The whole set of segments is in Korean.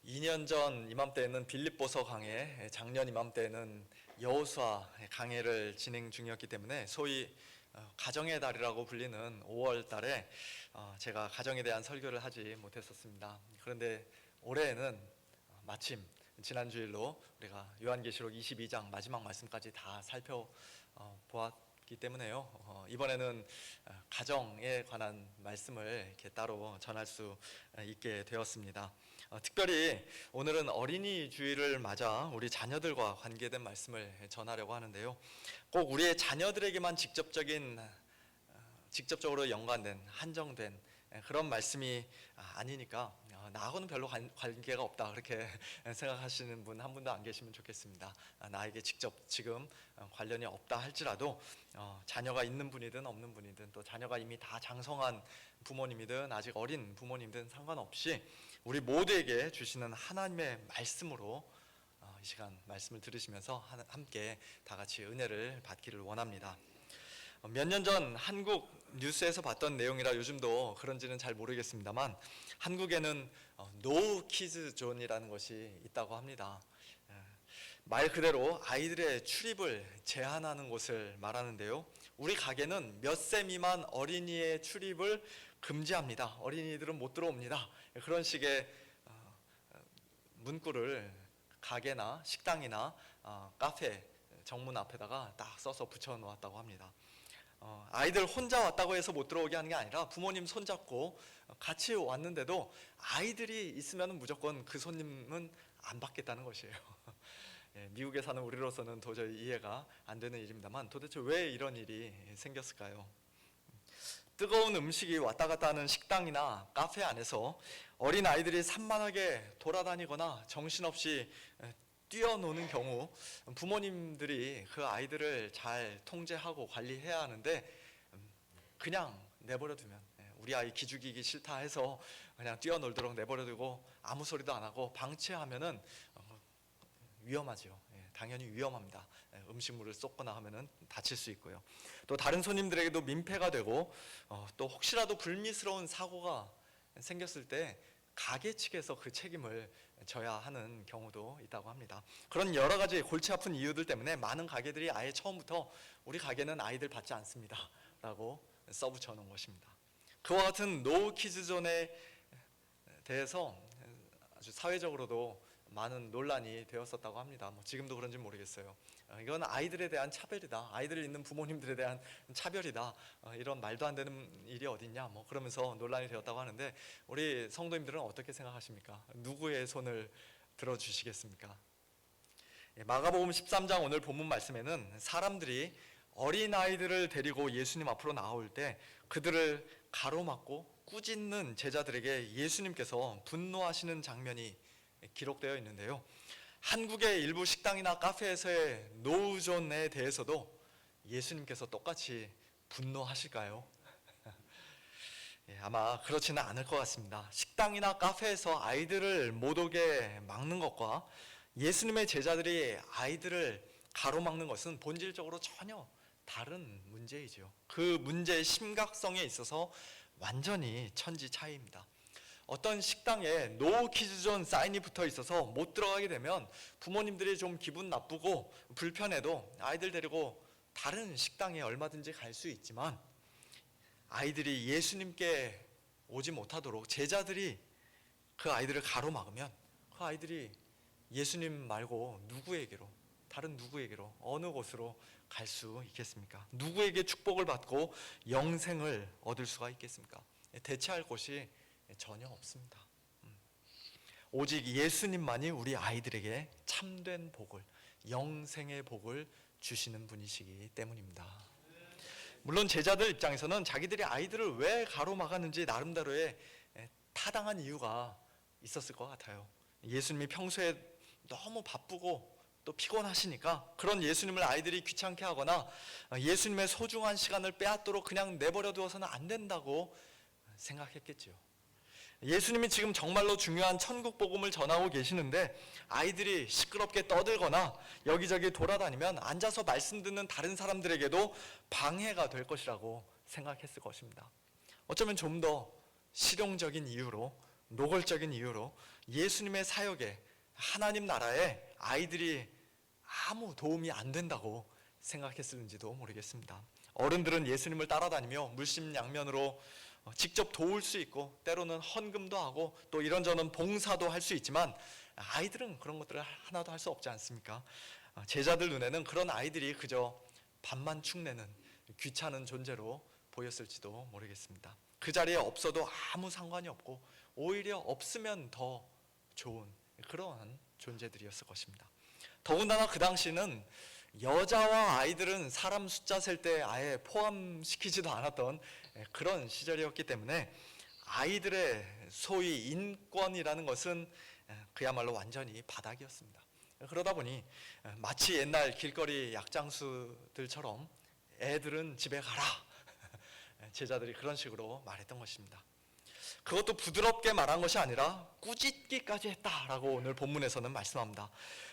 2년 전 이맘때에는 빌립보서 강해, 작년 이맘때에는 여호수아 강해를 진행 중이었기 때문에 소위 가정의 달이라고 불리는 5월 달에 제가 가정에 대한 설교를 하지 못했었습니다. 그런데 올해에는 마침 지난 주일로 우리가 요한계시록 22장 마지막 말씀까지 다 살펴보았기 때문에요. 이번에는 가정에 관한 말씀을 이렇게 따로 전할 수 있게 되었습니다. 특별히 오늘은 어린이 주일을 맞아 우리 자녀들과 관계된 말씀을 전하려고 하는데요. 꼭 우리의 자녀들에게만 직접적으로 연관된 한정된 그런 말씀이 아니니까 나하고는 별로 관계가 없다 그렇게 생각하시는 분 한 분도 안 계시면 좋겠습니다. 나에게 직접 지금 관련이 없다 할지라도 자녀가 있는 분이든 없는 분이든 또 자녀가 이미 다 장성한 부모님이든 아직 어린 부모님이든 상관없이 우리 모두에게 주시는 하나님의 말씀으로 이 시간 말씀을 들으시면서 함께 다 같이 은혜를 받기를 원합니다. 몇 년 전 한국 뉴스에서 봤던 내용이라 요즘도 그런지는 잘 모르겠습니다만 한국에는 노 키즈 존이라는 것이 있다고 합니다. 말 그대로 아이들의 출입을 제한하는 곳을 말하는데요. 우리 가게는 몇 세 미만 어린이의 출입을 금지합니다. 어린이들은 못 들어옵니다. 그런 식의 문구를 가게나 식당이나 카페 정문 앞에다가 딱 써서 붙여 놓았다고 합니다. 아이들 혼자 왔다고 해서 못 들어오게 하는 게 아니라 부모님 손잡고 같이 왔는데도 아이들이 있으면 무조건 그 손님은 안 받겠다는 것이에요. 미국에 사는 우리로서는 도저히 이해가 안 되는 일입니다만 도대체 왜 이런 일이 생겼을까요? 뜨거운 음식이 왔다 갔다 하는 식당이나 카페 안에서 어린 아이들이 산만하게 돌아다니거나 정신없이 뛰어노는 경우 부모님들이 그 아이들을 잘 통제하고 관리해야 하는데 그냥 내버려두면 우리 아이 기죽이기 싫다 해서 그냥 뛰어놀도록 내버려두고 아무 소리도 안 하고 방치하면은 위험하죠. 당연히 위험합니다. 음식물을 쏟거나 하면은 다칠 수 있고요. 또 다른 손님들에게도 민폐가 되고 또 혹시라도 불미스러운 사고가 생겼을 때 가게 측에서 그 책임을 져야 하는 경우도 있다고 합니다. 그런 여러 가지 골치 아픈 이유들 때문에 많은 가게들이 아예 처음부터 우리 가게는 아이들 받지 않습니다 라고 써붙여 놓은 것입니다. 그와 같은 노 키즈존에 대해서 아주 사회적으로도 많은 논란이 되었었다고 합니다. 지금도 그런지 모르겠어요. 이건 아이들에 대한 차별이다. 아이들 있는 부모님들에 대한 차별이다. 이런 말도 안 되는 일이 어딨냐. 그러면서 논란이 되었다고 하는데 우리 성도님들은 어떻게 생각하십니까? 누구의 손을 들어주시겠습니까? 마가복음 13장 오늘 본문 말씀에는 사람들이 어린아이들을 데리고 예수님 앞으로 나올 때 그들을 가로막고 꾸짖는 제자들에게 예수님께서 분노하시는 장면이 기록되어 있는데요. 한국의 일부 식당이나 카페에서의 노우존에 대해서도 예수님께서 똑같이 분노하실까요? 아마 그렇지는 않을 것 같습니다. 식당이나 카페에서 아이들을 못 오게 막는 것과 예수님의 제자들이 아이들을 가로막는 것은 본질적으로 전혀 다른 문제이죠. 그 문제의 심각성에 있어서 완전히 천지 차이입니다. 어떤 식당에 노 키즈존 사인이 붙어 있어서 못 들어가게 되면 부모님들이 좀 기분 나쁘고 불편해도 아이들 데리고 다른 식당에 얼마든지 갈 수 있지만 아이들이 예수님께 오지 못하도록 제자들이 그 아이들을 가로막으면 그 아이들이 예수님 말고 누구에게로, 다른 누구에게로, 어느 곳으로 갈 수 있겠습니까? 누구에게 축복을 받고 영생을 얻을 수가 있겠습니까? 대체할 곳이 전혀 없습니다. 오직 예수님만이 우리 아이들에게 참된 복을, 영생의 복을 주시는 분이시기 때문입니다. 물론 제자들 입장에서는 자기들이 아이들을 왜 가로막았는지 나름대로의 타당한 이유가 있었을 것 같아요. 예수님이 평소에 너무 바쁘고 또 피곤하시니까 그런 예수님을 아이들이 귀찮게 하거나 예수님의 소중한 시간을 빼앗도록 그냥 내버려 두어서는 안 된다고 생각했겠죠. 예수님이 지금 정말로 중요한 천국 복음을 전하고 계시는데 아이들이 시끄럽게 떠들거나 여기저기 돌아다니면 앉아서 말씀 듣는 다른 사람들에게도 방해가 될 것이라고 생각했을 것입니다. 어쩌면 좀 더 실용적인 이유로 노골적인 이유로 예수님의 사역에, 하나님 나라에 아이들이 아무 도움이 안 된다고 생각했을지도 모르겠습니다. 어른들은 예수님을 따라다니며 물심양면으로 직접 도울 수 있고 때로는 헌금도 하고 또 이런저런 봉사도 할 수 있지만 아이들은 그런 것들을 하나도 할 수 없지 않습니까? 제자들 눈에는 그런 아이들이 그저 밥만 축내는 귀찮은 존재로 보였을지도 모르겠습니다. 그 자리에 없어도 아무 상관이 없고 오히려 없으면 더 좋은 그러한 존재들이었을 것입니다. 더군다나 그 당시는 여자와 아이들은 사람 숫자 셀 때 아예 포함시키지도 않았던 그런 시절이었기 때문에 아이들의 소위 인권이라는 것은 그야말로 완전히 바닥이었습니다. 그러다 보니 마치 옛날 길거리 약장수들처럼 애들은 집에 가라, 제자들이 그런 식으로 말했던 것입니다. 그것도 부드럽게 말한 것이 아니라 꾸짖기까지 했다라고 오늘 본문에서는 말씀합니다.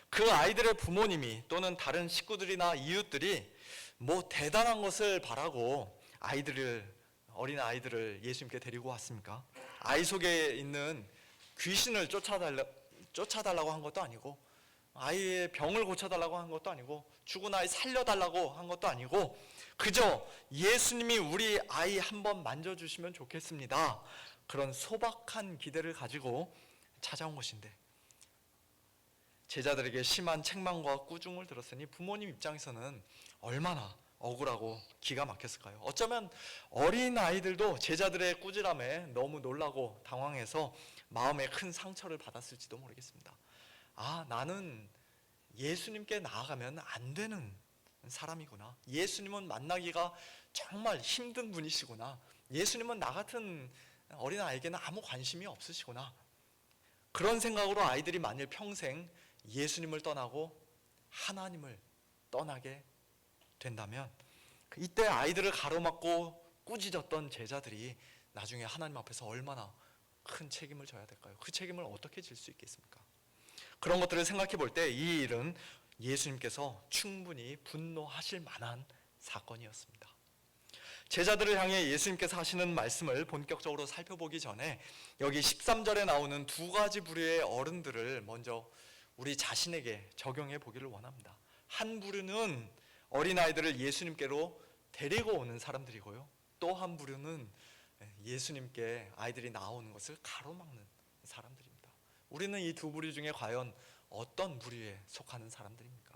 그 아이들의 부모님이 또는 다른 식구들이나 이웃들이 뭐 대단한 것을 바라고 어린 아이들을 예수님께 데리고 왔습니까? 아이 속에 있는 귀신을 쫓아달라고 한 것도 아니고, 아이의 병을 고쳐달라고 한 것도 아니고, 죽은 아이 살려달라고 한 것도 아니고, 그저 예수님이 우리 아이 한번 만져주시면 좋겠습니다, 그런 소박한 기대를 가지고 찾아온 것인데, 제자들에게 심한 책망과 꾸중을 들었으니 부모님 입장에서는 얼마나 억울하고 기가 막혔을까요? 어쩌면 어린 아이들도 제자들의 꾸지람에 너무 놀라고 당황해서 마음에 큰 상처를 받았을지도 모르겠습니다. 나는 예수님께 나아가면 안 되는 사람이구나. 예수님은 만나기가 정말 힘든 분이시구나. 예수님은 나 같은 어린아이에게는 아무 관심이 없으시구나. 그런 생각으로 아이들이 만일 평생 예수님을 떠나고 하나님을 떠나게 된다면 이때 아이들을 가로막고 꾸짖었던 제자들이 나중에 하나님 앞에서 얼마나 큰 책임을 져야 될까요? 그 책임을 어떻게 질 수 있겠습니까? 그런 것들을 생각해 볼 때 이 일은 예수님께서 충분히 분노하실 만한 사건이었습니다. 제자들을 향해 예수님께서 하시는 말씀을 본격적으로 살펴보기 전에 여기 13절에 나오는 두 가지 부류의 어른들을 먼저 우리 자신에게 적용해 보기를 원합니다. 한 부류는 어린아이들을 예수님께로 데리고 오는 사람들이고요, 또 한 부류는 예수님께 아이들이 나오는 것을 가로막는 사람들입니다. 우리는 이 두 부류 중에 과연 어떤 부류에 속하는 사람들입니까?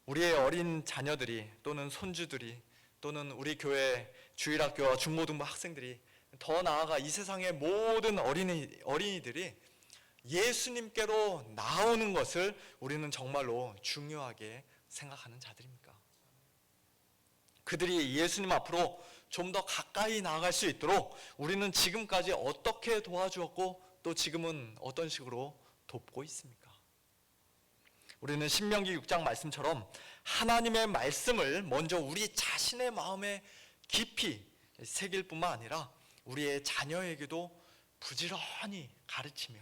우리의 어린 자녀들이 또는 손주들이 또는 우리 교회 주일학교와 중고등부 학생들이, 더 나아가 이 세상의 모든 어린이들이 예수님께로 나오는 것을 우리는 정말로 중요하게 생각하는 자들입니까? 그들이 예수님 앞으로 좀 더 가까이 나아갈 수 있도록 우리는 지금까지 어떻게 도와주었고 또 지금은 어떤 식으로 돕고 있습니까? 우리는 신명기 6장 말씀처럼 하나님의 말씀을 먼저 우리 자신의 마음에 깊이 새길 뿐만 아니라 우리의 자녀에게도 부지런히 가르치며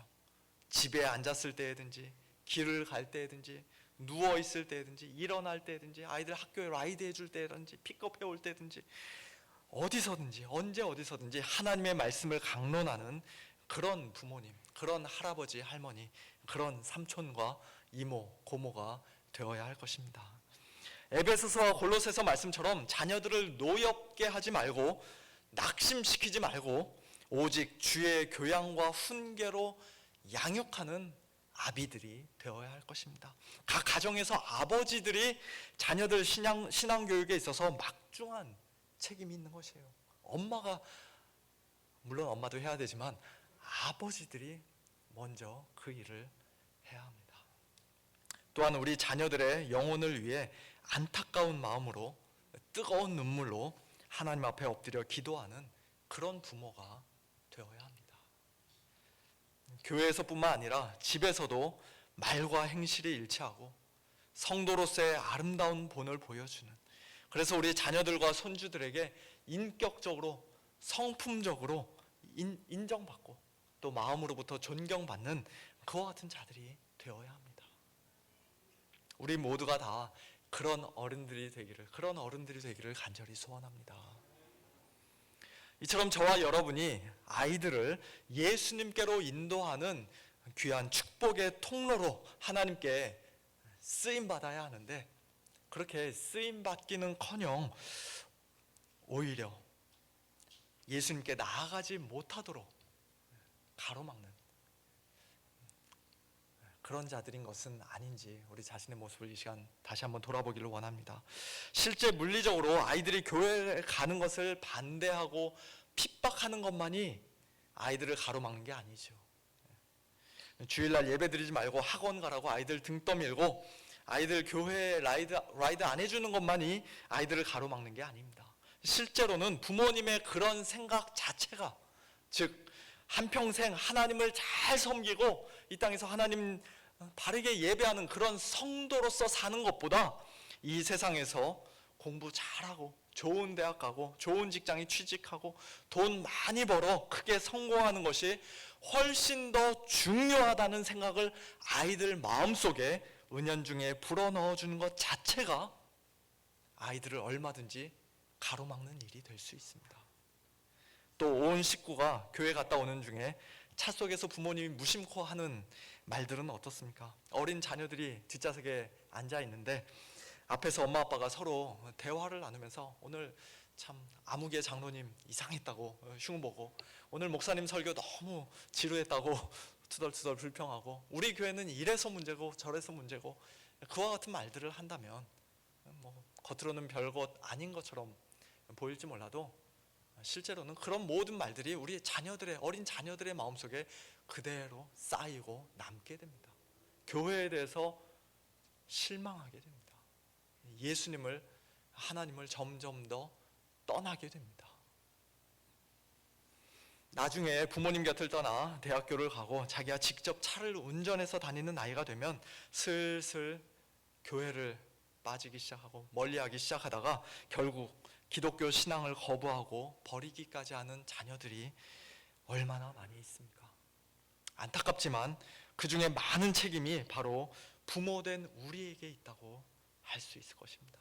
집에 앉았을 때든지 길을 갈 때든지 누워있을 때든지 일어날 때든지 아이들 학교에 라이드 해줄 때든지 픽업해 올 때든지 어디서든지 언제 어디서든지 하나님의 말씀을 강론하는 그런 부모님, 그런 할아버지, 할머니, 그런 삼촌과 이모, 고모가 되어야 할 것입니다. 에베소서와 골로새서 말씀처럼 자녀들을 노엽게 하지 말고 낙심시키지 말고 오직 주의 교양과 훈계로 양육하는 아비들이 되어야 할 것입니다. 각 가정에서 아버지들이 자녀들 신앙교육에 있어서 막중한 책임이 있는 것이에요. 물론 엄마도 해야 되지만 아버지들이 먼저 그 일을 해야 합니다. 또한 우리 자녀들의 영혼을 위해 안타까운 마음으로 뜨거운 눈물로 하나님 앞에 엎드려 기도하는 그런 부모가 되어야 합니다. 교회에서뿐만 아니라 집에서도 말과 행실이 일치하고 성도로서의 아름다운 본을 보여주는, 그래서 우리 자녀들과 손주들에게 인격적으로 성품적으로 인정받고 또 마음으로부터 존경받는 그와 같은 자들이 되어야 합니다. 우리 모두가 다 그런 어른들이 되기를 간절히 소원합니다. 이처럼 저와 여러분이 아이들을 예수님께로 인도하는 귀한 축복의 통로로 하나님께 쓰임받아야 하는데, 그렇게 쓰임받기는커녕 오히려 예수님께 나아가지 못하도록 가로막는 그런 자들인 것은 아닌지 우리 자신의 모습을 이 시간 다시 한번 돌아보기를 원합니다. 실제 물리적으로 아이들이 교회에 가는 것을 반대하고 핍박하는 것만이 아이들을 가로막는 게 아니죠. 주일날 예배드리지 말고 학원 가라고 아이들 등 떠밀고 아이들 교회에 라이드 안 해주는 것만이 아이들을 가로막는 게 아닙니다. 실제로는 부모님의 그런 생각 자체가, 즉 한평생 하나님을 잘 섬기고 이 땅에서 하나님 바르게 예배하는 그런 성도로서 사는 것보다 이 세상에서 공부 잘하고 좋은 대학 가고 좋은 직장에 취직하고 돈 많이 벌어 크게 성공하는 것이 훨씬 더 중요하다는 생각을 아이들 마음속에 은연중에 불어넣어주는 것 자체가 아이들을 얼마든지 가로막는 일이 될 수 있습니다. 또 온 식구가 교회 갔다 오는 중에 차 속에서 부모님이 무심코 하는 말들은 어떻습니까? 어린 자녀들이 뒷좌석에 앉아 있는데 앞에서 엄마 아빠가 서로 대화를 나누면서 오늘 참 아무개 장로님 이상했다고 흉보고, 오늘 목사님 설교 너무 지루했다고 투덜투덜 불평하고, 우리 교회는 이래서 문제고 저래서 문제고, 그와 같은 말들을 한다면 겉으로는 별것 아닌 것처럼 보일지 몰라도 실제로는 그런 모든 말들이 우리 어린 자녀들의 마음속에 그대로 쌓이고 남게 됩니다. 교회에 대해서 실망하게 됩니다. 예수님을, 하나님을 점점 더 떠나게 됩니다. 나중에 부모님 곁을 떠나 대학교를 가고 자기가 직접 차를 운전해서 다니는 나이가 되면 슬슬 교회를 빠지기 시작하고 멀리하기 시작하다가 결국 기독교 신앙을 거부하고 버리기까지 하는 자녀들이 얼마나 많이 있습니까? 안타깝지만 그 중에 많은 책임이 바로 부모된 우리에게 있다고 할 수 있을 것입니다.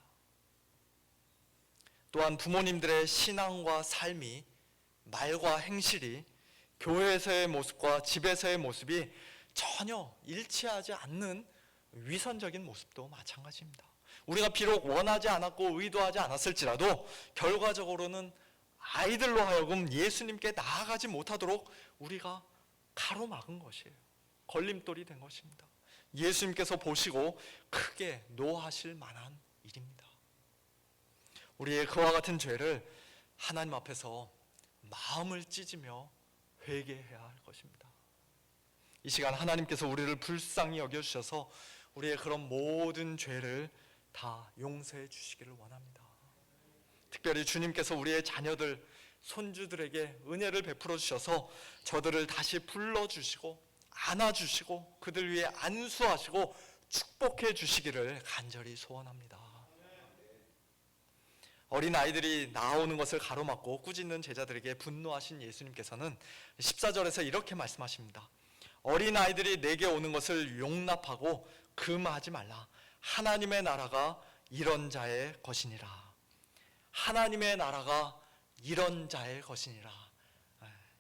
또한 부모님들의 신앙과 삶이, 말과 행실이 교회에서의 모습과 집에서의 모습이 전혀 일치하지 않는 위선적인 모습도 마찬가지입니다. 우리가 비록 원하지 않았고 의도하지 않았을지라도 결과적으로는 아이들로 하여금 예수님께 나아가지 못하도록 우리가 가로막은 것이에요. 걸림돌이 된 것입니다. 예수님께서 보시고 크게 노하실 만한 일입니다. 우리의 그와 같은 죄를 하나님 앞에서 마음을 찢으며 회개해야 할 것입니다. 이 시간 하나님께서 우리를 불쌍히 여겨주셔서 우리의 그런 모든 죄를 다 용서해 주시기를 원합니다. 특별히 주님께서 우리의 자녀들, 손주들에게 은혜를 베풀어 주셔서 저들을 다시 불러주시고 안아주시고 그들 위해 안수하시고 축복해 주시기를 간절히 소원합니다. 어린 아이들이 나오는 것을 가로막고 꾸짖는 제자들에게 분노하신 예수님께서는 14절에서 이렇게 말씀하십니다. 어린 아이들이 내게 오는 것을 용납하고 금하지 말라. 하나님의 나라가 이런 자의 것이니라. 하나님의 나라가 이런 자의 것이니라.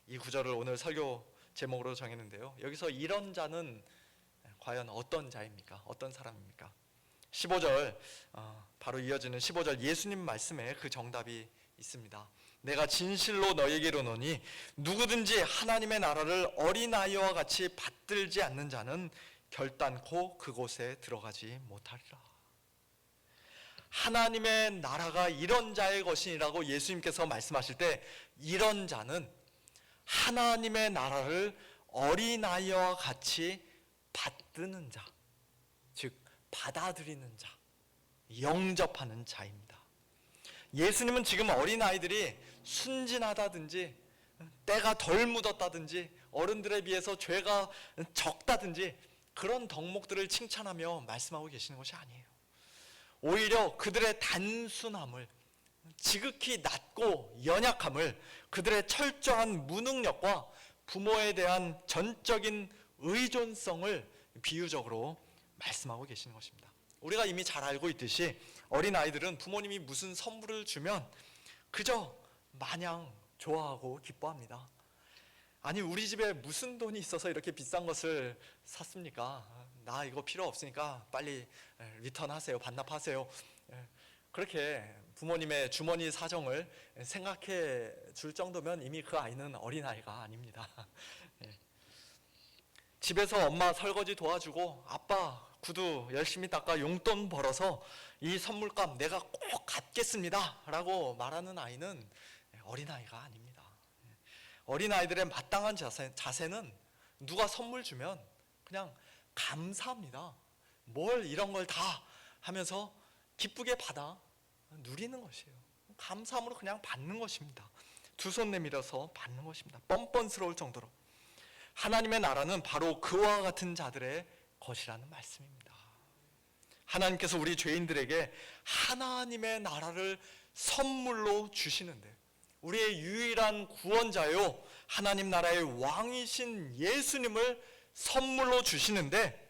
이 구절을 오늘 설교 제목으로 정했는데요. 여기서 이런 자는 과연 어떤 자입니까? 어떤 사람입니까? 15절 바로 이어지는 15절 예수님 말씀에 그 정답이 있습니다. 내가 진실로 너에게 이르노니 누구든지 하나님의 나라를 어린아이와 같이 받들지 않는 자는 결단코 그곳에 들어가지 못하리라. 하나님의 나라가 이런 자의 것이라고 예수님께서 말씀하실 때 이런 자는 하나님의 나라를 어린아이와 같이 받드는 자, 즉 받아들이는 자, 영접하는 자입니다. 예수님은 지금 어린아이들이 순진하다든지 때가 덜 묻었다든지 어른들에 비해서 죄가 적다든지 그런 덕목들을 칭찬하며 말씀하고 계시는 것이 아니에요. 오히려 그들의 단순함을, 지극히 낮고 연약함을, 그들의 철저한 무능력과 부모에 대한 전적인 의존성을 비유적으로 말씀하고 계시는 것입니다. 우리가 이미 잘 알고 있듯이 어린아이들은 부모님이 무슨 선물을 주면 그저 마냥 좋아하고 기뻐합니다. 아니, 우리 집에 무슨 돈이 있어서 이렇게 비싼 것을 샀습니까? 나 이거 필요 없으니까 빨리 리턴하세요, 반납하세요. 그렇게 부모님의 주머니 사정을 생각해 줄 정도면 이미 그 아이는 어린아이가 아닙니다. 집에서 엄마 설거지 도와주고 아빠 구두 열심히 닦아 용돈 벌어서 이 선물값 내가 꼭 갚겠습니다 라고 말하는 아이는 어린아이가 아닙니다. 어린아이들의 마땅한 자세는 누가 선물 주면 그냥 감사합니다. 뭘 이런 걸 다 하면서 기쁘게 받아 누리는 것이에요. 감사함으로 그냥 받는 것입니다. 두 손 내밀어서 받는 것입니다. 뻔뻔스러울 정도로. 하나님의 나라는 바로 그와 같은 자들의 것이라는 말씀입니다. 하나님께서 우리 죄인들에게 하나님의 나라를 선물로 주시는데, 우리의 유일한 구원자요 하나님 나라의 왕이신 예수님을 선물로 주시는데,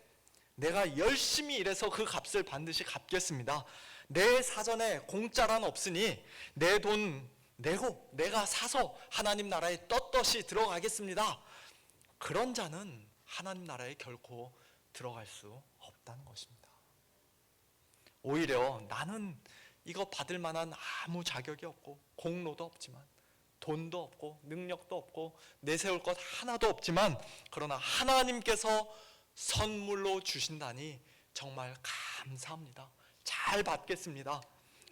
내가 열심히 일해서 그 값을 반드시 갚겠습니다, 내 사전에 공짜란 없으니 내 돈 내고 내가 사서 하나님 나라에 떳떳이 들어가겠습니다, 그런 자는 하나님 나라에 결코 들어갈 수 없다는 것입니다. 오히려 나는 이거 받을 만한 아무 자격이 없고 공로도 없지만, 돈도 없고 능력도 없고 내세울 것 하나도 없지만, 그러나 하나님께서 선물로 주신다니 정말 감사합니다, 잘 받겠습니다,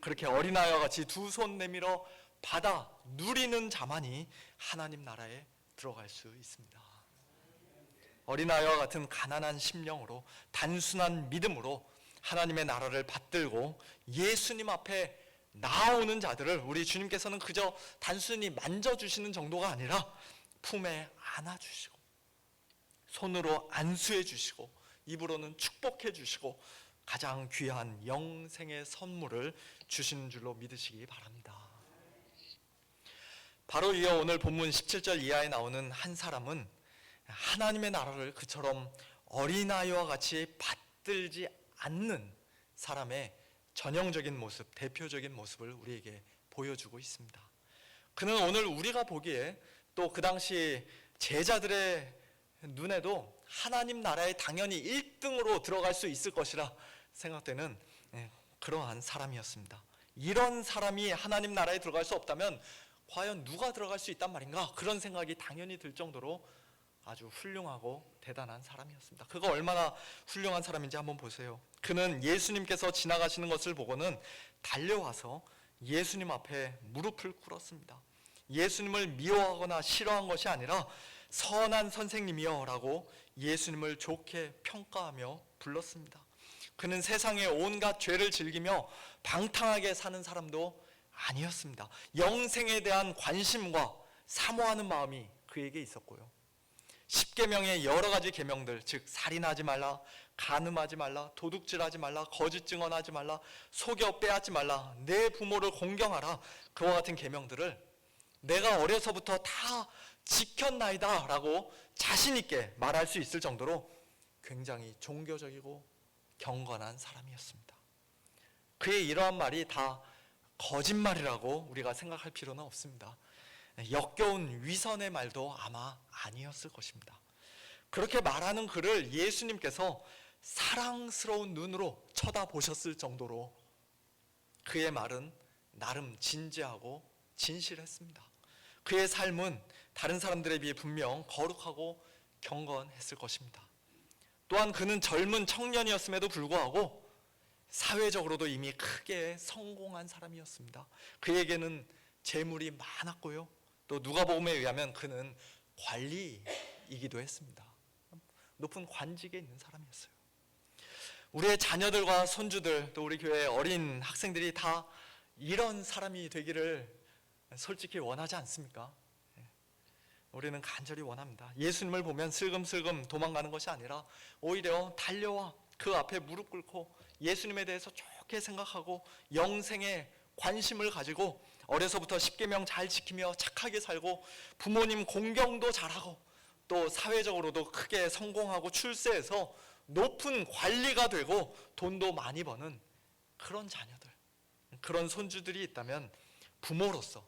그렇게 어린아이와 같이 두 손 내밀어 받아 누리는 자만이 하나님 나라에 들어갈 수 있습니다. 어린아이와 같은 가난한 심령으로, 단순한 믿음으로 하나님의 나라를 받들고 예수님 앞에 나오는 자들을 우리 주님께서는 그저 단순히 만져주시는 정도가 아니라 품에 안아주시고, 손으로 안수해 주시고, 입으로는 축복해 주시고, 가장 귀한 영생의 선물을 주시는 줄로 믿으시기 바랍니다. 바로 이어 오늘 본문 17절 이하에 나오는 한 사람은 하나님의 나라를 그처럼 어린아이와 같이 받들지 않는 사람의 전형적인 모습, 대표적인 모습을 우리에게 보여주고 있습니다. 그는 오늘 우리가 보기에 또 그 당시 제자들의 눈에도 하나님 나라에 당연히 1등으로 들어갈 수 있을 것이라 생각되는 그러한 사람이었습니다. 이런 사람이 하나님 나라에 들어갈 수 없다면 과연 누가 들어갈 수 있단 말인가, 그런 생각이 당연히 들 정도로 아주 훌륭하고 대단한 사람이었습니다. 그가 얼마나 훌륭한 사람인지 한번 보세요. 그는 예수님께서 지나가시는 것을 보고는 달려와서 예수님 앞에 무릎을 꿇었습니다. 예수님을 미워하거나 싫어한 것이 아니라 선한 선생님이여 라고 예수님을 좋게 평가하며 불렀습니다. 그는 세상의 온갖 죄를 즐기며 방탕하게 사는 사람도 아니었습니다. 영생에 대한 관심과 사모하는 마음이 그에게 있었고요, 10계명의 여러 가지 계명들, 즉 살인하지 말라, 간음하지 말라, 도둑질하지 말라, 거짓 증언하지 말라, 속여 빼앗지 말라, 내 부모를 공경하라, 그와 같은 계명들을 내가 어려서부터 다 지켰나이다 라고 자신 있게 말할 수 있을 정도로 굉장히 종교적이고 경건한 사람이었습니다. 그의 이러한 말이 다 거짓말이라고 우리가 생각할 필요는 없습니다. 역겨운 위선의 말도 아마 아니었을 것입니다. 그렇게 말하는 그를 예수님께서 사랑스러운 눈으로 쳐다보셨을 정도로 그의 말은 나름 진지하고 진실했습니다. 그의 삶은 다른 사람들에 비해 분명 거룩하고 경건했을 것입니다. 또한 그는 젊은 청년이었음에도 불구하고 사회적으로도 이미 크게 성공한 사람이었습니다. 그에게는 재물이 많았고요, 또 누가복음에 의하면 그는 관리이기도 했습니다. 높은 관직에 있는 사람이었어요. 우리의 자녀들과 손주들, 또 우리 교회 어린 학생들이 다 이런 사람이 되기를 솔직히 원하지 않습니까? 우리는 간절히 원합니다. 예수님을 보면 슬금슬금 도망가는 것이 아니라 오히려 달려와 그 앞에 무릎 꿇고 예수님에 대해서 좋게 생각하고 영생에 관심을 가지고 어려서부터 10계명 잘 지키며 착하게 살고 부모님 공경도 잘하고 또 사회적으로도 크게 성공하고 출세해서 높은 관리가 되고 돈도 많이 버는 그런 자녀들, 그런 손주들이 있다면 부모로서,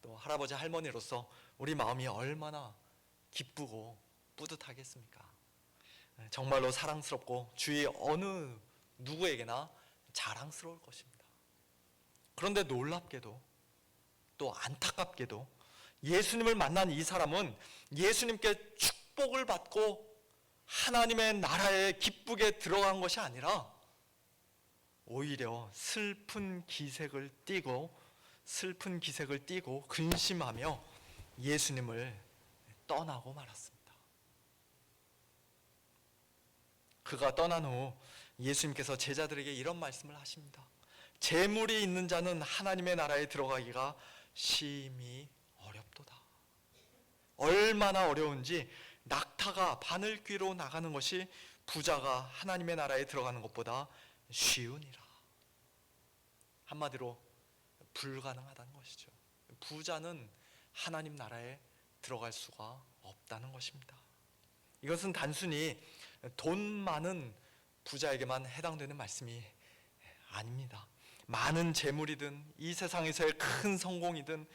또 할아버지 할머니로서 우리 마음이 얼마나 기쁘고 뿌듯하겠습니까? 정말로 사랑스럽고 주위 어느 누구에게나 자랑스러울 것입니다. 그런데 놀랍게도 또 안타깝게도 예수님을 만난 이 사람은 예수님께 축복을 받고 하나님의 나라에 기쁘게 들어간 것이 아니라 오히려 슬픈 기색을 띠고 근심하며 예수님을 떠나고 말았습니다. 그가 떠난 후 예수님께서 제자들에게 이런 말씀을 하십니다. 재물이 있는 자는 하나님의 나라에 들어가기가 심히 어렵도다. 얼마나 어려운지 낙타가 바늘귀로 나가는 것이 부자가 하나님의 나라에 들어가는 것보다 쉬우니라. 한마디로 불가능하다는 것이죠. 부자는 하나님 나라에 들어갈 수가 없다는 것입니다. 이것은 단순히 돈 많은 부자에게만 해당되는 말씀이 아닙니다. 많은 재물이든 이 세상에서의 큰 성공이든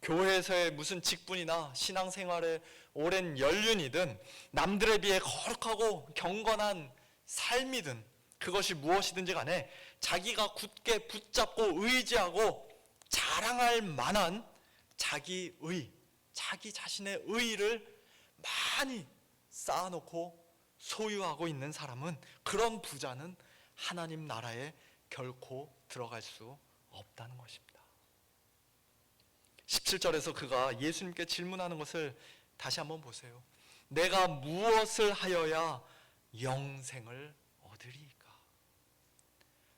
교회에서의 무슨 직분이나 신앙생활의 오랜 연륜이든 남들에 비해 거룩하고 경건한 삶이든 그것이 무엇이든지 간에 자기가 굳게 붙잡고 의지하고 자랑할 만한 자기 자신의 의의를 많이 쌓아놓고 소유하고 있는 사람은, 그런 부자는 하나님 나라에 결코 들어갈 수 없다는 것입니다. 17절에서 그가 예수님께 질문하는 것을 다시 한번 보세요. 내가 무엇을 하여야 영생을 얻으리이까?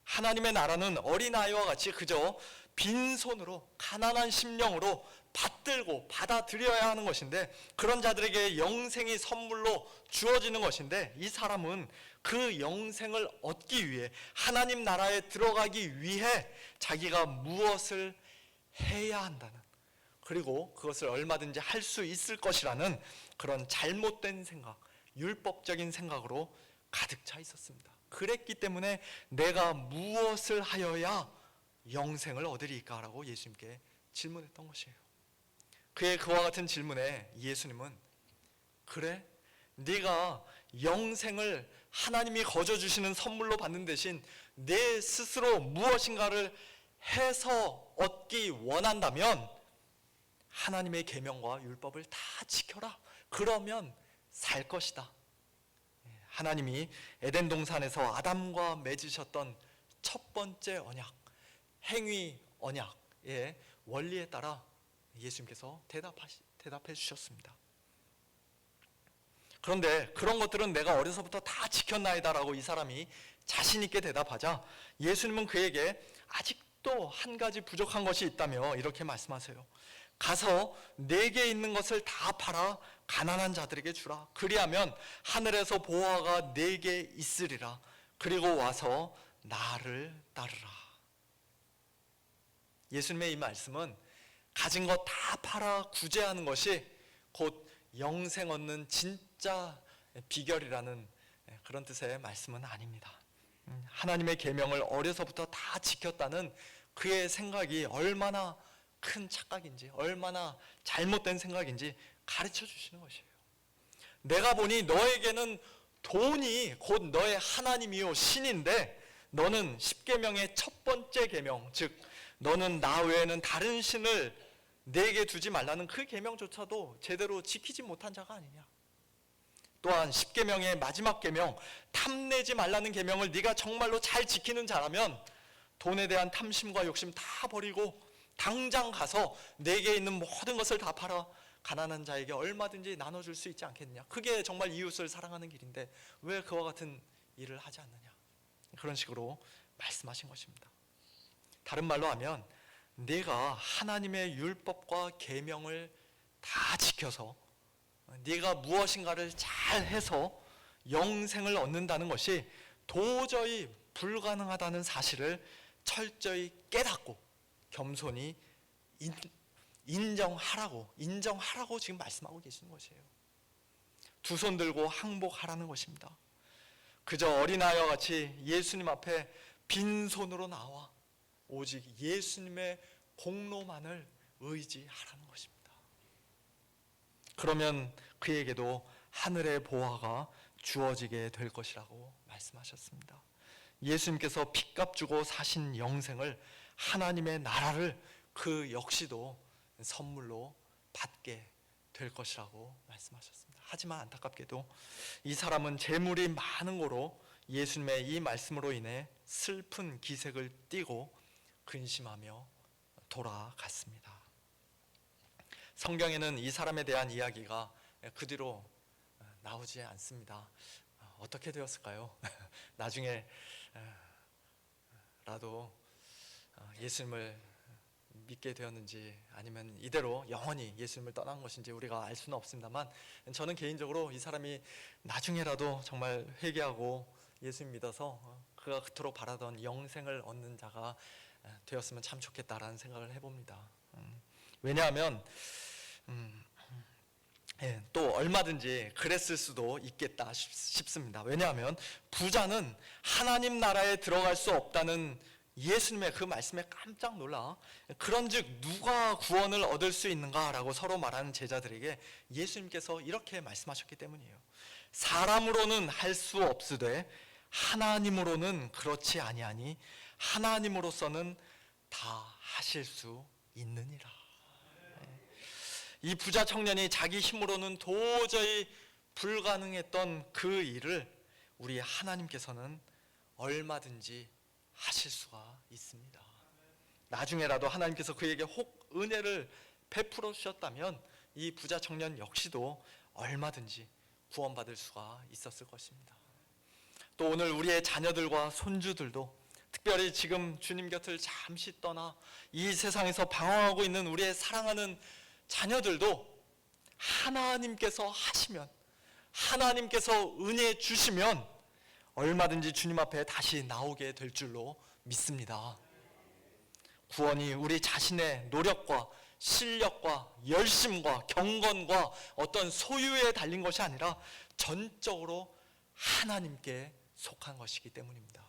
하나님의 나라는 어린아이와 같이 그저 빈손으로 가난한 심령으로 받들고 받아들여야 하는 것인데, 그런 자들에게 영생이 선물로 주어지는 것인데, 이 사람은 그 영생을 얻기 위해, 하나님 나라에 들어가기 위해 자기가 무엇을 해야 한다는, 그리고 그것을 얼마든지 할 수 있을 것이라는 그런 잘못된 생각, 율법적인 생각으로 가득 차 있었습니다. 그랬기 때문에 내가 무엇을 하여야 영생을 얻으리까? 라고 예수님께 질문했던 것이에요. 그의 그와 같은 질문에 예수님은, 그래? 네가 영생을 하나님이 거저 주시는 선물로 받는 대신 내 스스로 무엇인가를 해서 얻기 원한다면 하나님의 계명과 율법을 다 지켜라. 그러면 살 것이다. 하나님이 에덴 동산에서 아담과 맺으셨던 첫 번째 언약, 행위 언약의 원리에 따라 예수님께서 대답해 주셨습니다. 그런데 그런 것들은 내가 어려서부터 다 지켰나이다라고 이 사람이 자신 있게 대답하자 예수님은 그에게 아직도 한 가지 부족한 것이 있다며 이렇게 말씀하세요. 가서 내게 있는 것을 다 팔아 가난한 자들에게 주라. 그리하면 하늘에서 보화가 내게 있으리라. 그리고 와서 나를 따르라. 예수님의 이 말씀은 가진 것 다 팔아 구제하는 것이 곧 영생 얻는 진짜 비결이라는 그런 뜻의 말씀은 아닙니다. 하나님의 계명을 어려서부터 다 지켰다는 그의 생각이 얼마나 큰 착각인지, 얼마나 잘못된 생각인지 가르쳐 주시는 것이에요. 내가 보니 너에게는 돈이 곧 너의 하나님이요 신인데, 너는 십계명의 첫 번째 계명, 즉 너는 나 외에는 다른 신을 내게 두지 말라는 그 계명조차도 제대로 지키지 못한 자가 아니냐. 또한 십계명의 마지막 계명, 탐내지 말라는 계명을 네가 정말로 잘 지키는 자라면 돈에 대한 탐심과 욕심 다 버리고 당장 가서 내게 있는 모든 것을 다 팔아 가난한 자에게 얼마든지 나눠줄 수 있지 않겠느냐. 그게 정말 이웃을 사랑하는 길인데 왜 그와 같은 일을 하지 않느냐. 그런 식으로 말씀하신 것입니다. 다른 말로 하면 네가 하나님의 율법과 계명을 다 지켜서 네가 무엇인가를 잘 해서 영생을 얻는다는 것이 도저히 불가능하다는 사실을 철저히 깨닫고 겸손히 인정하라고 지금 말씀하고 계시는 것이에요. 두 손 들고 항복하라는 것입니다. 그저 어린아이와 같이 예수님 앞에 빈손으로 나와 오직 예수님의 공로만을 의지하라는 것입니다. 그러면 그에게도 하늘의 보화가 주어지게 될 것이라고 말씀하셨습니다. 예수님께서 핏값 주고 사신 영생을, 하나님의 나라를 그 역시도 선물로 받게 될 것이라고 말씀하셨습니다. 하지만 안타깝게도 이 사람은 재물이 많은 거로 예수님의 이 말씀으로 인해 슬픈 기색을 띠고 근심하며 돌아갔습니다. 성경에는 이 사람에 대한 이야기가 그 뒤로 나오지 않습니다. 어떻게 되었을까요? 나중에 라도 예수님을 믿게 되었는지 아니면 이대로 영원히 예수님을 떠난 것인지 우리가 알 수는 없습니다만, 저는 개인적으로 이 사람이 나중에라도 정말 회개하고 예수님 믿어서 그가 그토록 바라던 영생을 얻는 자가 되었으면 참 좋겠다라는 생각을 해봅니다. 왜냐하면 또 얼마든지 그랬을 수도 있겠다 싶습니다. 왜냐하면 부자는 하나님 나라에 들어갈 수 없다는 예수님의 그 말씀에 깜짝 놀라, 그런즉 누가 구원을 얻을 수 있는가라고 서로 말하는 제자들에게 예수님께서 이렇게 말씀하셨기 때문이에요. 사람으로는 할 수 없으되 하나님으로는 그렇지 아니하니 하나님으로서는 다 하실 수 있느니라. 이 부자 청년이 자기 힘으로는 도저히 불가능했던 그 일을 우리 하나님께서는 얼마든지 하실 수가 있습니다. 나중에라도 하나님께서 그에게 혹 은혜를 베풀어 주셨다면 이 부자 청년 역시도 얼마든지 구원받을 수가 있었을 것입니다. 또 오늘 우리의 자녀들과 손주들도, 특별히 지금 주님 곁을 잠시 떠나 이 세상에서 방황하고 있는 우리의 사랑하는 자녀들도 하나님께서 하시면, 하나님께서 은혜 주시면 얼마든지 주님 앞에 다시 나오게 될 줄로 믿습니다. 구원이 우리 자신의 노력과 실력과 열심과 경건과 어떤 소유에 달린 것이 아니라 전적으로 하나님께 속한 것이기 때문입니다.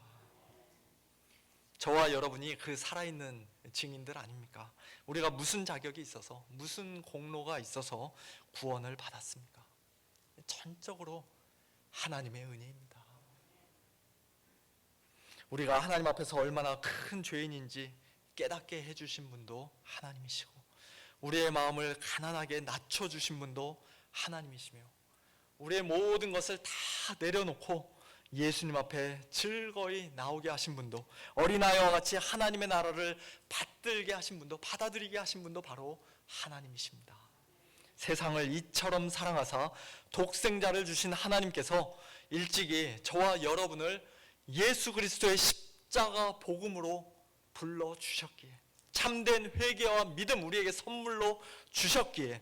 저와 여러분이 그 살아있는 증인들 아닙니까? 우리가 무슨 자격이 있어서, 무슨 공로가 있어서 구원을 받았습니까? 전적으로 하나님의 은혜입니다. 우리가 하나님 앞에서 얼마나 큰 죄인인지 깨닫게 해주신 분도 하나님이시고, 우리의 마음을 가난하게 낮춰주신 분도 하나님이시며, 우리의 모든 것을 다 내려놓고 예수님 앞에 즐거이 나오게 하신 분도, 어린아이와 같이 하나님의 나라를 받들게 하신 분도, 받아들이게 하신 분도 바로 하나님이십니다. 세상을 이처럼 사랑하사 독생자를 주신 하나님께서 일찍이 저와 여러분을 예수 그리스도의 십자가 복음으로 불러주셨기에, 참된 회개와 믿음 우리에게 선물로 주셨기에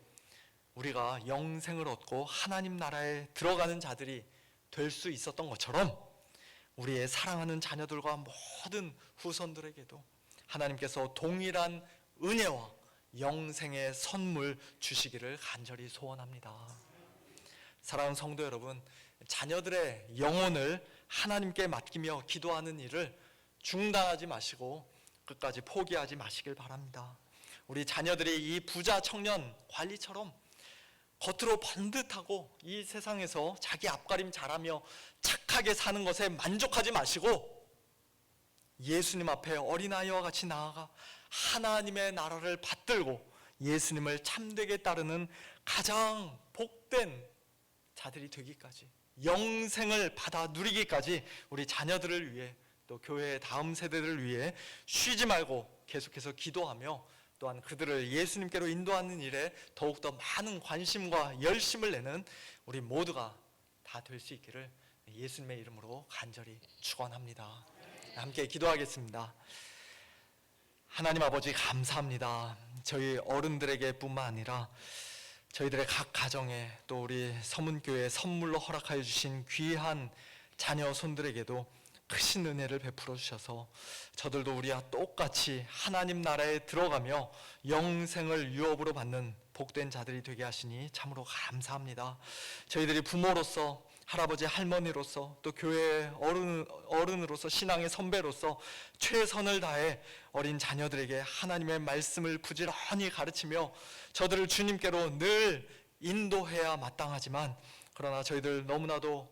우리가 영생을 얻고 하나님 나라에 들어가는 자들이 될 수 있었던 것처럼 우리의 사랑하는 자녀들과 모든 후손들에게도 하나님께서 동일한 은혜와 영생의 선물 주시기를 간절히 소원합니다. 사랑하는 성도 여러분, 자녀들의 영혼을 하나님께 맡기며 기도하는 일을 중단하지 마시고 끝까지 포기하지 마시길 바랍니다. 우리 자녀들이 이 부자 청년 관리처럼 겉으로 번듯하고 이 세상에서 자기 앞가림 잘하며 착하게 사는 것에 만족하지 마시고 예수님 앞에 어린아이와 같이 나아가 하나님의 나라를 받들고 예수님을 참되게 따르는 가장 복된 자들이 되기까지, 영생을 받아 누리기까지 우리 자녀들을 위해, 또 교회의 다음 세대들을 위해 쉬지 말고 계속해서 기도하며, 또한 그들을 예수님께로 인도하는 일에 더욱더 많은 관심과 열심을 내는 우리 모두가 다 될 수 있기를 예수님의 이름으로 간절히 축원합니다. 함께 기도하겠습니다. 하나님 아버지, 감사합니다. 저희 어른들에게 뿐만 아니라 저희들의 각 가정에, 또 우리 서문교회 선물로 허락하여 주신 귀한 자녀 손들에게도 크신 은혜를 베풀어 주셔서 저들도 우리와 똑같이 하나님 나라에 들어가며 영생을 유업으로 받는 복된 자들이 되게 하시니 참으로 감사합니다. 저희들이 부모로서 할아버지 할머니로서 또 교회 어른으로서 신앙의 선배로서 최선을 다해 어린 자녀들에게 하나님의 말씀을 부지런히 가르치며 저들을 주님께로 늘 인도해야 마땅하지만 그러나 저희들 너무나도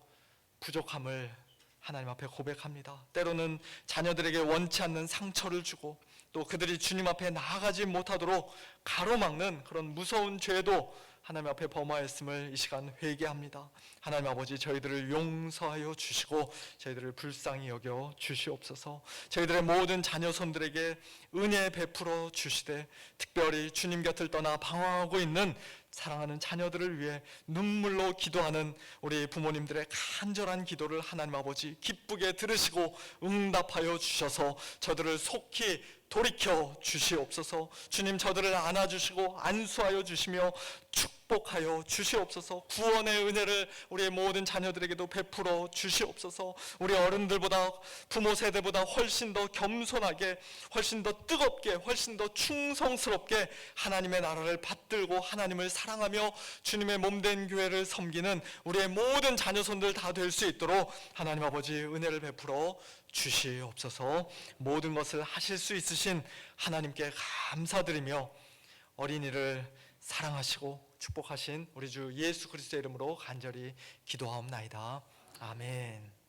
부족함을 하나님 앞에 고백합니다. 때로는 자녀들에게 원치 않는 상처를 주고 또 그들이 주님 앞에 나아가지 못하도록 가로막는 그런 무서운 죄도 하나님 앞에 범하였음을 이 시간 회개합니다. 하나님 아버지, 저희들을 용서하여 주시고 저희들을 불쌍히 여겨 주시옵소서. 저희들의 모든 자녀손들에게 은혜 베풀어 주시되 특별히 주님 곁을 떠나 방황하고 있는 사랑하는 자녀들을 위해 눈물로 기도하는 우리 부모님들의 간절한 기도를 하나님 아버지 기쁘게 들으시고 응답하여 주셔서 저들을 속히 돌이켜 주시옵소서. 주님, 저들을 안아주시고 안수하여 주시며 축복하여 주시옵소서. 구원의 은혜를 우리의 모든 자녀들에게도 베풀어 주시옵소서. 우리 어른들보다 부모 세대보다 훨씬 더 겸손하게, 훨씬 더 뜨겁게, 훨씬 더 충성스럽게 하나님의 나라를 받들고 하나님을 사랑하며 주님의 몸된 교회를 섬기는 우리의 모든 자녀손들 다 될 수 있도록 하나님 아버지 은혜를 베풀어 주시옵소서. 모든 것을 하실 수 있으신 하나님께 감사드리며 어린이를 사랑하시고 축복하신 우리 주 예수 그리스도의 이름으로 간절히 기도하옵나이다. 아멘.